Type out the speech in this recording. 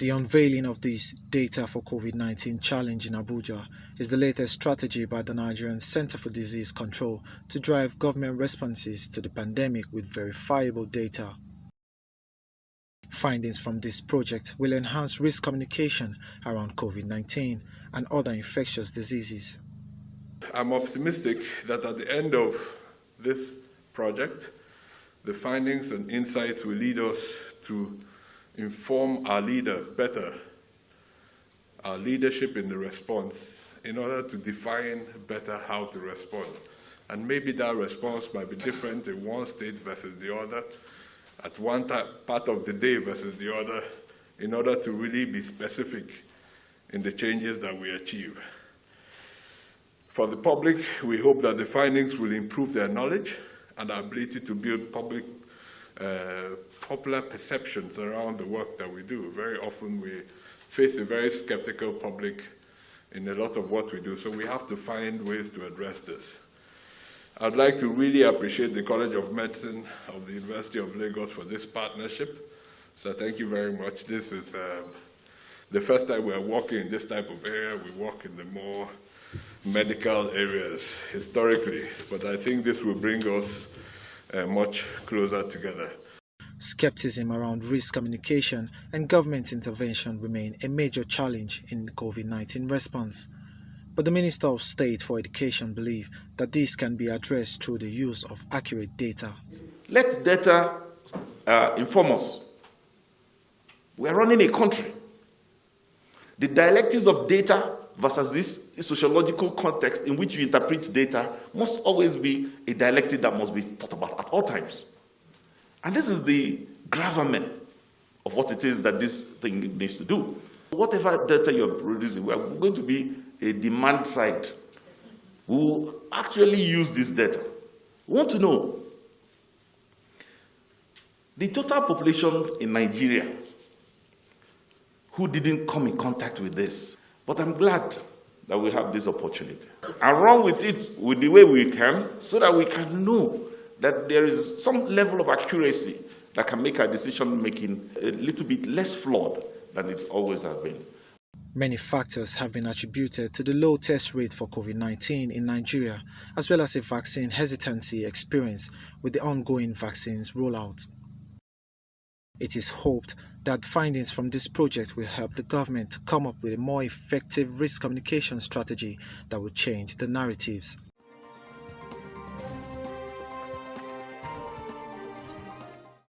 The unveiling of this data for COVID-19 challenge in Abuja is the latest strategy by the Nigerian Center for Disease Control to drive government responses to the pandemic with verifiable data. Findings from this project will enhance risk communication around COVID-19 and other infectious diseases. I'm optimistic that at the end of this project, the findings and insights will lead us to inform our leaders better, our leadership in the response, in order to define better how to respond. And maybe that response might be different in one state versus the other, at one part of the day versus the other, in order to really be specific in the changes that we achieve. For the public, we hope that the findings will improve their knowledge and our ability to build popular perceptions around the work that we do. Very often we face a very skeptical public in a lot of what we do, so we have to find ways to address this. I'd like to really appreciate the College of Medicine of the University of Lagos for this partnership. So thank you very much. This is the first time we're working in this type of area. We work in the more medical areas historically, but I think this will bring us much closer together. Skepticism around risk communication and government intervention remain a major challenge in the COVID-19 response. But the Minister of State for Education believes that this can be addressed through the use of accurate data. Let data inform us. We are running a country. The dialectics of data versus this sociological context in which you interpret data must always be a dialectic that must be thought about at all times. And this is the gravamen of what it is that this thing needs to do. Whatever data you're producing, we are going to be a demand side who will actually use this data. We want to know the total population in Nigeria who didn't come in contact with this. But I'm glad that we have this opportunity. And run with it with the way we can so that we can know that there is some level of accuracy that can make our decision-making a little bit less flawed than it always has been. Many factors have been attributed to the low test rate for COVID-19 in Nigeria, as well as a vaccine hesitancy experienced with the ongoing vaccines rollout. It is hoped that findings from this project will help the government to come up with a more effective risk communication strategy that will change the narratives.